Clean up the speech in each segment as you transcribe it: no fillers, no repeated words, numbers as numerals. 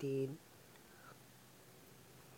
3,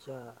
4।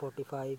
45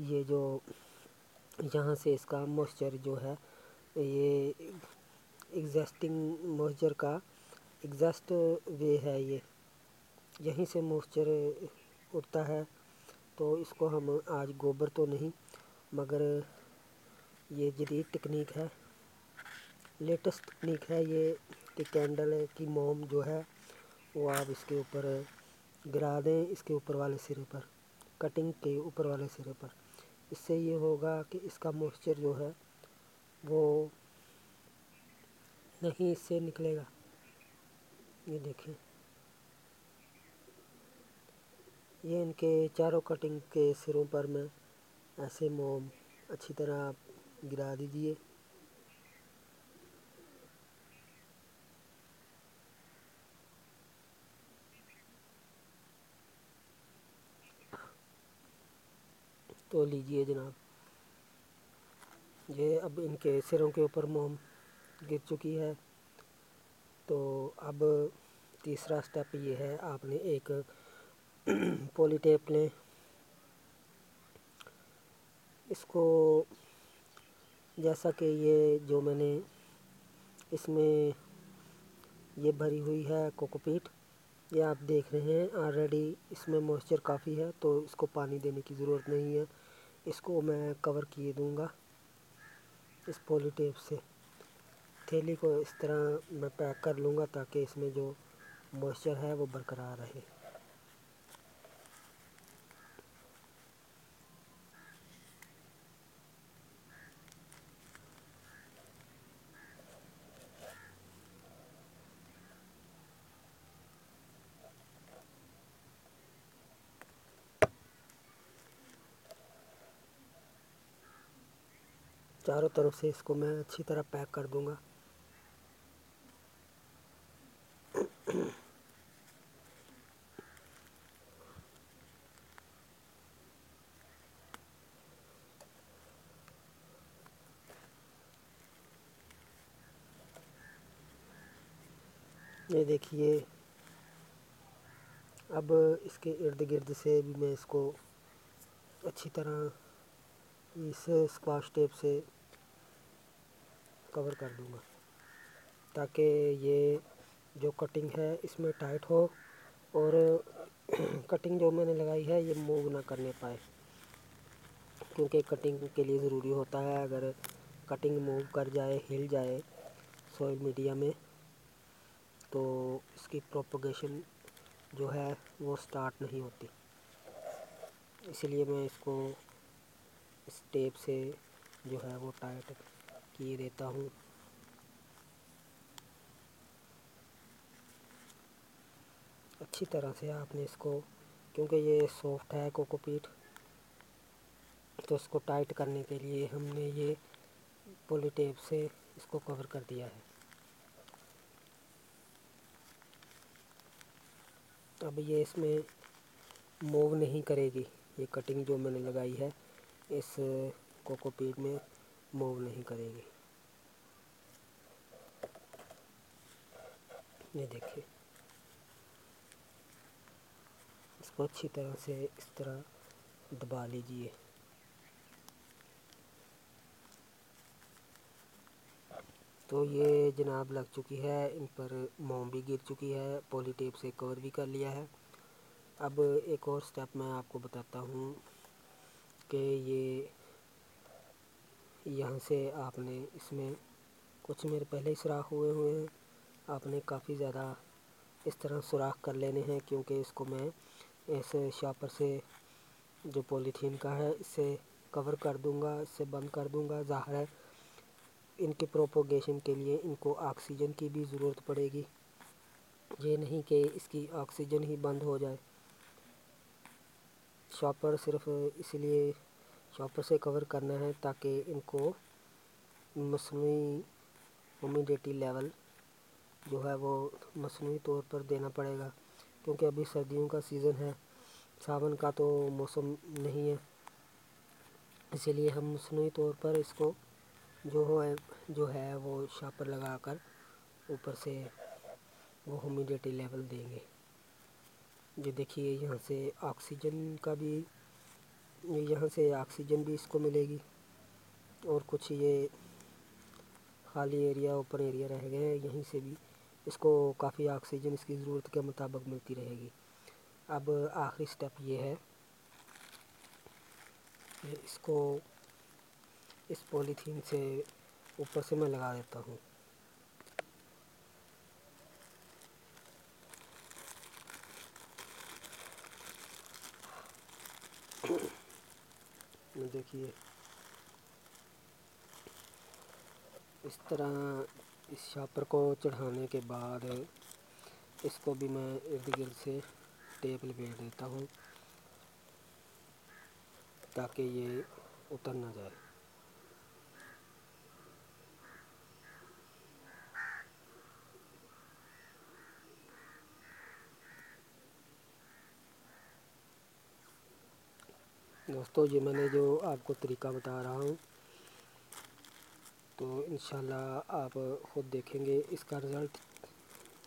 یہ جو یہاں سے اس کا موئسچر جو ہے، یہ ایگزسٹنگ موئسچر کا ایگزسٹ وے ہے، یہ یہیں سے موئسچر اٹھتا ہے۔ تو اس کو ہم آج گوبر تو نہیں، مگر یہ جدید ٹیکنیک ہے، لیٹسٹ ٹیکنیک ہے یہ، کہ کینڈل کی موم جو ہے وہ آپ اس کے اوپر گرا دیں، اس کے اوپر والے سرے پر، کٹنگ کے اوپر والے سرے پر۔ اس سے یہ ہوگا کہ اس کا موئسچر جو ہے وہ نہیں اس سے نکلے گا۔ یہ دیکھیں، یہ ان کے چاروں کٹنگ کے سروں پر میں ایسے موم اچھی طرح آپ گرا دیجئے۔ تو لیجئے جناب، یہ اب ان کے سروں کے اوپر موم گر چکی ہے۔ تو اب تیسرا سٹیپ یہ ہے، آپ نے ایک پولی ٹیپ لیں، اس کو جیسا کہ یہ جو میں نے اس میں یہ بھری ہوئی ہے کوکو پیٹ، یہ آپ دیکھ رہے ہیں آلریڈی اس میں موئسچر کافی ہے، تو اس کو پانی دینے کی ضرورت نہیں ہے۔ اس کو میں کور کیے دوں گا اس پولی ٹیپ سے، تھیلی کو اس طرح میں پیک کر لوں گا تاکہ اس میں جو موئسچر ہے وہ برقرار رہے۔ چاروں طرف سے اس کو میں اچھی طرح پیک کر دوں گا۔ یہ دیکھیے، اب اس کے ارد گرد سے بھی میں اس کو اچھی طرح اس اسکواش ٹیپ سے کور کر دوں گا تاکہ یہ جو کٹنگ ہے اس میں ٹائٹ ہو، اور کٹنگ جو میں نے لگائی ہے یہ موو نہ کرنے پائے، کیونکہ کٹنگ کے لیے ضروری ہوتا ہے اگر کٹنگ موو کر جائے، ہل جائے سوئل میڈیا میں، تو اس کی پروپگیشن جو ہے وہ سٹارٹ نہیں ہوتی۔ اس لیے میں اس کو اس ٹیپ سے جو ہے وہ ٹائٹ کیے دیتا ہوں۔ اچھی طرح سے آپ نے اس کو، کیونکہ یہ سافٹ ہے کوکو پیٹ، تو اس کو ٹائٹ کرنے کے لیے ہم نے یہ پولی ٹیپ سے اس کو کور کر دیا ہے۔ اب یہ اس میں موو نہیں کرے گی، یہ کٹنگ جو میں نے لگائی ہے اس کوکو پیٹ میں موو نہیں کرے گی۔ یہ دیکھیں، اس کو اچھی طرح سے اس طرح دبا لیجئے۔ تو یہ جناب لگ چکی ہے، ان پر موم بھی گر چکی ہے، پولی ٹیپ سے کور بھی کر لیا ہے۔ اب ایک اور سٹیپ میں آپ کو بتاتا ہوں کہ یہ یہاں سے آپ نے اس میں کچھ میرے پہلے ہی سوراخ ہوئے ہیں، آپ نے کافی زیادہ اس طرح سوراخ کر لینے ہیں، کیونکہ اس کو میں اس شاپر سے جو پولیتھین کا ہے اس سے کور کر دوں گا، اس سے بند کر دوں گا۔ ظاہر ہے ان کے پروپوگیشن کے لیے ان کو آکسیجن کی بھی ضرورت پڑے گی، یہ نہیں کہ اس کی آکسیجن ہی بند ہو جائے۔ شاپر صرف اس لیے شاپر سے کور کرنا ہے تاکہ ان کو مصنوعی ہیومیڈیٹی لیول جو ہے وہ مصنوعی طور پر دینا پڑے گا، کیونکہ ابھی سردیوں کا سیزن ہے، ساون کا تو موسم نہیں ہے، اسی لیے ہم مصنوعی طور پر اس کو جو ہے وہ شاپر لگا کر اوپر سے وہ ہیومیڈیٹی لیول دیں گے۔ یہ دیکھیے، یہاں سے آکسیجن کا بھی یہاں سے آکسیجن بھی اس کو ملے گی، اور کچھ یہ خالی ایریا اوپن ایریا رہ گئے ہیں، یہیں سے بھی اس کو کافی آکسیجن اس کی ضرورت کے مطابق ملتی رہے گی۔ اب آخری سٹیپ یہ ہے کہ اس کو اس پولیتھین سے اوپر سے میں لگا دیتا ہوں۔ دیکھیے اس طرح اس شاپر کو چڑھانے کے بعد اس کو بھی میں ارد گرد سے ٹیپ لپیٹ دیتا ہوں تاکہ یہ اتر نہ جائے۔ دوستو یہ میں نے جو آپ کو طریقہ بتا رہا ہوں تو انشاءاللہ آپ خود دیکھیں گے اس کا رزلٹ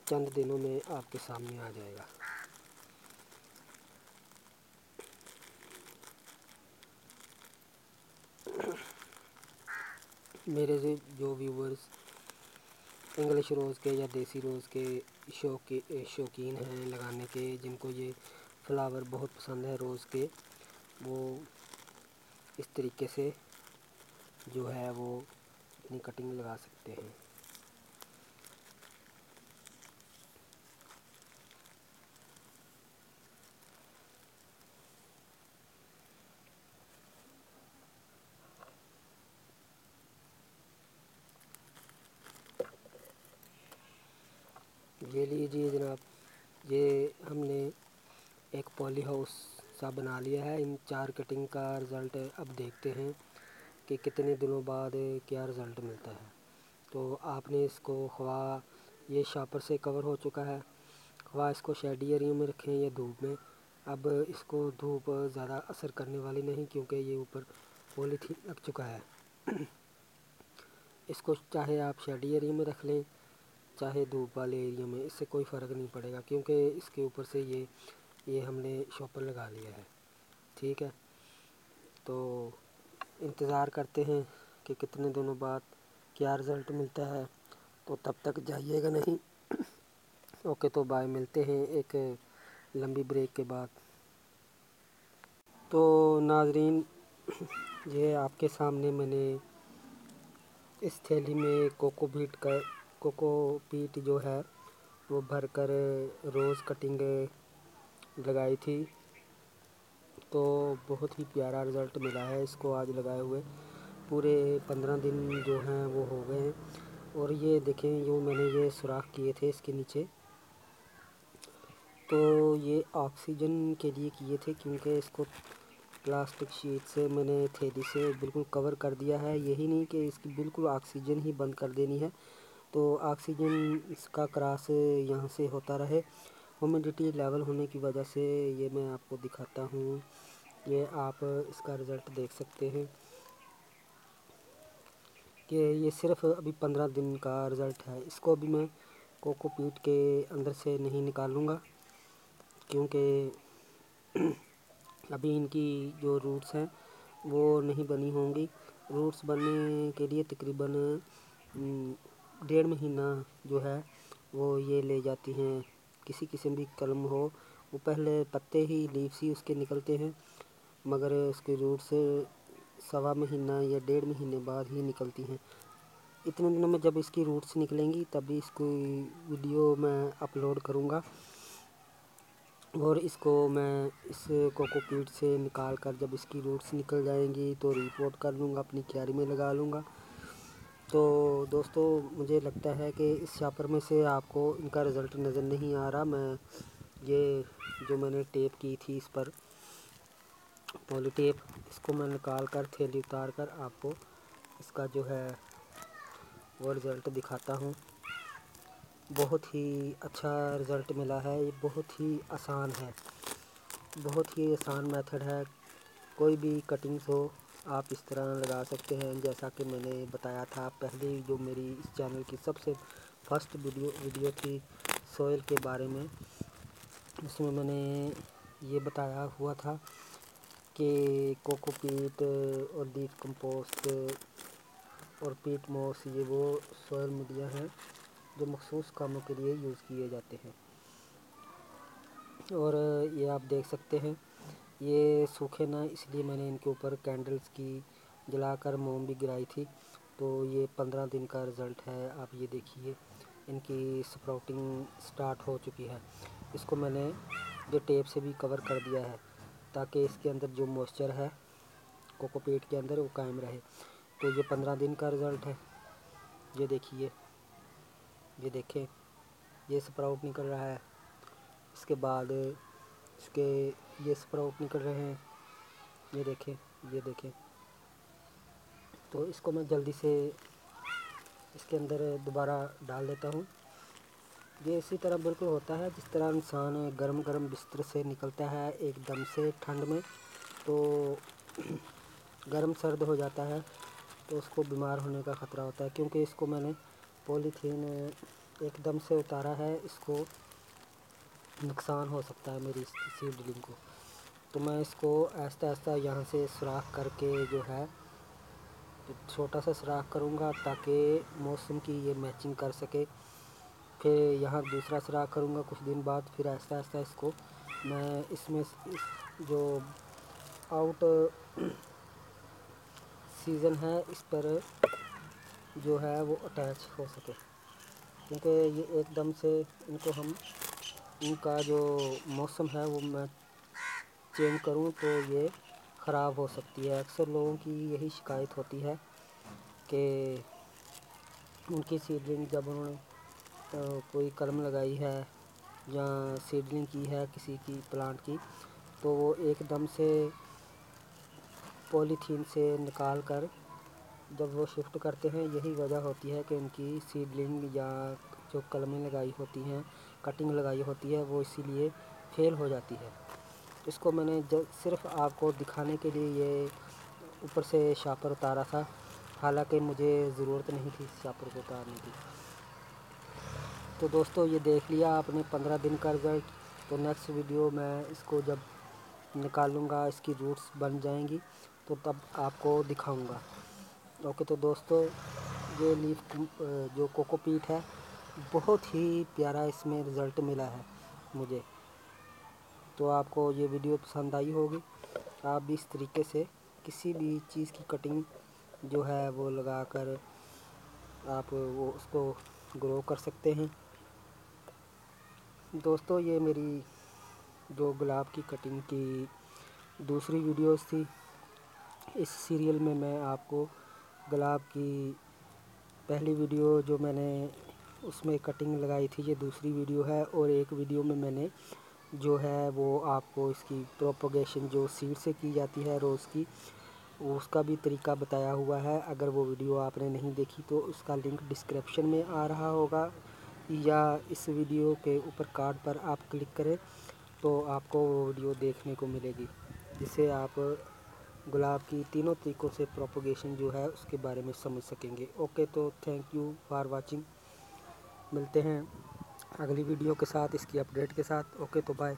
چند دنوں میں آپ کے سامنے آ جائے گا۔ میرے سے جو ویورز انگلش روز کے یا دیسی روز کے شوقین ہیں لگانے کے، جن کو یہ فلاور بہت پسند ہے روز کے، وہ اس طریقے سے جو ہے وہ اپنی کٹنگ لگا سکتے ہیں۔ یہ لیجیے جناب، یہ ہم نے ایک پولی ہاؤس سا بنا لیا ہے۔ ان 4 کٹنگ کا رزلٹ اب دیکھتے ہیں کہ کتنے دنوں بعد کیا رزلٹ ملتا ہے۔ تو آپ نے اس کو خواہ یہ شاپر سے کور ہو چکا ہے، خواہ اس کو شیڈی ایریا میں رکھیں یا دھوپ میں۔ اب اس کو دھوپ زیادہ اثر کرنے والی نہیں کیونکہ یہ اوپر پولیتھین لگ چکا ہے۔ اس کو چاہے آپ شیڈی ایریا میں رکھ لیں چاہے دھوپ والے ایریا میں، اس سے کوئی فرق نہیں پڑے گا کیونکہ اس کے اوپر سے یہ ہم نے شاپر لگا لیا ہے۔ ٹھیک ہے، تو انتظار کرتے ہیں کہ کتنے دنوں بعد کیا رزلٹ ملتا ہے، تو تب تک جائیے گا نہیں۔ اوکے، تو بائے، ملتے ہیں ایک لمبی بریک کے بعد۔ تو ناظرین، یہ آپ کے سامنے میں نے اس تھیلی میں کوکو پیٹ جو ہے وہ بھر کر روز کٹنگ لگائی تھی، تو بہت ہی پیارا رزلٹ ملا ہے اس کو آج لگائے ہوئے۔ پورے 15 دن جو ہیں وہ ہو گئے ہیں، اور یہ دیکھیں جو میں نے یہ سوراخ کیے تھے اس کے نیچے، تو یہ آکسیجن کے لیے کیے تھے کیونکہ اس کو پلاسٹک شیٹ سے میں نے تھیلی سے بالکل کور کر دیا ہے۔ یہی نہیں کہ اس کی بالکل آکسیجن ہی بند کر دینی ہے، تو آکسیجن اس کا کراس یہاں سے ہوتا رہے۔ ہیومیڈیٹی لیول ہونے کی وجہ سے یہ میں آپ کو دکھاتا ہوں، یہ آپ اس کا رزلٹ دیکھ سکتے ہیں کہ یہ صرف ابھی 15 دن کا رزلٹ ہے۔ اس کو بھی میں کوکو پیٹ کے اندر سے نہیں نکالوں گا کیونکہ ابھی ان کی جو روٹس ہیں وہ نہیں بنی ہوں گی۔ روٹس بننے کے لیے تقریباً 1.5 مہینہ جو ہے وہ یہ لے جاتی ہیں۔ کسی قسم بھی کلم ہو، وہ پہلے پتے ہی لیوس ہی اس کے نکلتے ہیں، مگر اس کی روٹس 1.25 مہینہ یا 1.5 مہینے بعد ہی نکلتی ہیں۔ اتنے دنوں میں جب اس کی روٹس نکلیں گی تبھی اس کی ویڈیو میں اپلوڈ کروں گا، اور اس کو میں اس کوکو پیٹ سے نکال کر جب اس کی روٹس نکل جائیں گی تو ریپورٹ کر لوں گا، اپنی کیاری میں لگا لوں گا۔ تو دوستو، مجھے لگتا ہے کہ اس شاپر میں سے آپ کو ان کا رزلٹ نظر نہیں آ رہا۔ میں یہ جو میں نے ٹیپ کی تھی اس پر پولی ٹیپ، اس کو میں نکال کر تھیلی اتار کر آپ کو اس کا جو ہے وہ رزلٹ دکھاتا ہوں۔ بہت ہی اچھا رزلٹ ملا ہے، یہ بہت ہی آسان ہے، بہت ہی آسان میتھڈ ہے۔ کوئی بھی کٹنگز ہو آپ اس طرح لگا سکتے ہیں، جیسا کہ میں نے بتایا تھا پہلے جو میری اس چینل کی سب سے فرسٹ ویڈیو تھی سوئل کے بارے میں، اس میں میں نے یہ بتایا ہوا تھا کہ کوکوپیٹ اور لیف کمپوسٹ اور پیٹ موس یہ وہ سوئل میڈیا ہیں جو مخصوص کاموں کے لیے یوز کیے جاتے ہیں۔ اور یہ آپ دیکھ سکتے ہیں یہ سوکھے نہ، اس لیے میں نے ان کے اوپر کینڈلز کی جلا کر موم بھی گرائی تھی۔ تو یہ 15 دن کا رزلٹ ہے، آپ یہ دیکھیے ان کی سپراؤٹنگ سٹارٹ ہو چکی ہے۔ اس کو میں نے جو ٹیپ سے بھی کور کر دیا ہے تاکہ اس کے اندر جو موئسچر ہے کوکوپیٹ کے اندر وہ قائم رہے۔ تو یہ 15 دن کا رزلٹ ہے، یہ دیکھیے، یہ دیکھیں یہ سپراؤٹ نکل رہا ہے، اس کے بعد اس کے یہ سپراؤٹ نکل رہے ہیں، یہ دیکھیں، یہ دیکھیں۔ تو اس کو میں جلدی سے اس کے اندر دوبارہ ڈال دیتا ہوں۔ یہ اسی طرح بالکل ہوتا ہے جس طرح انسان گرم گرم بستر سے نکلتا ہے ایک دم سے ٹھنڈ میں، تو گرم سرد ہو جاتا ہے تو اس کو بیمار ہونے کا خطرہ ہوتا ہے۔ کیونکہ اس کو میں نے پولیتھین ایک دم سے اتارا ہے، اس کو نقصان ہو سکتا ہے میری سیڈلنگ کو، تو میں اس کو آہستہ آہستہ یہاں سے سوراخ کر کے جو ہے چھوٹا سا سوراخ کروں گا تاکہ موسم کی یہ میچنگ کر سکے۔ پھر یہاں دوسرا سوراخ کروں گا کچھ دن بعد، پھر آہستہ آہستہ اس کو میں اس میں جو آؤٹ سیزن ہے اس پر جو ہے وہ اٹیچ ہو سکے، کیونکہ یہ ایک دم سے ان کو ان کا جو موسم ہے وہ میں چینج کروں تو یہ خراب ہو سکتی ہے۔ اکثر لوگوں کی یہی شکایت ہوتی ہے کہ ان کی سیڈلنگ جب انہوں نے کوئی قلم لگائی ہے یا سیڈلنگ کی ہے کسی کی پلانٹ کی، تو وہ ایک دم سے پولیتھین سے نکال کر جب وہ شفٹ کرتے ہیں، یہی وجہ ہوتی ہے کہ ان کی سیڈلنگ یا جو قلمیں لگائی ہوتی ہیں، کٹنگ لگائی ہوتی ہے، وہ اسی لیے فیل ہو جاتی ہے۔ اس کو میں نے صرف آپ کو دکھانے کے لیے یہ اوپر سے شاپر اتارا تھا، حالانکہ مجھے ضرورت نہیں تھی اس شاپر کو اتارنے کی۔ تو دوستو یہ دیکھ لیا آپ نے 15 دن کا رزلٹ۔ تو نیکسٹ ویڈیو میں اس کو جب نکالوں گا، اس کی روٹس بن جائیں گی تو تب آپ کو دکھاؤں گا۔ اوکے تو دوستو یہ جو کوکوپیٹ ہے بہت ہی پیارا اس میں رزلٹ ملا ہے مجھے۔ تو آپ کو یہ ویڈیو پسند آئی ہوگی، آپ بھی اس طریقے سے کسی بھی چیز کی کٹنگ جو ہے وہ لگا کر آپ وہ اس کو گرو کر سکتے ہیں۔ دوستو یہ میری جو گلاب کی کٹنگ کی دوسری ویڈیوز تھی۔ اس سیریل میں میں آپ کو گلاب کی پہلی ویڈیو جو میں نے اس میں کٹنگ لگائی تھی یہ دوسری ویڈیو ہے، اور ایک ویڈیو میں نے جو ہے وہ آپ کو اس کی پروپوگیشن جو سیڈ سے کی جاتی ہے روز کی، اس کا بھی طریقہ بتایا ہوا ہے۔ اگر وہ ویڈیو آپ نے نہیں دیکھی تو اس کا لنک ڈسکرپشن میں آ رہا ہوگا، یا اس ویڈیو کے اوپر کارڈ پر آپ کلک کریں تو آپ کو وہ ویڈیو دیکھنے کو ملے گی، جس سے آپ گلاب کی تینوں طریقوں سے پروپوگیشن جو ہے اس کے بارے میں سمجھ سکیں گے۔ اوکے تو تھینک یو فار واچنگ، ملتے ہیں اگلی ویڈیو کے ساتھ، اس کی اپڈیٹ کے ساتھ۔ اوکے تو بائے۔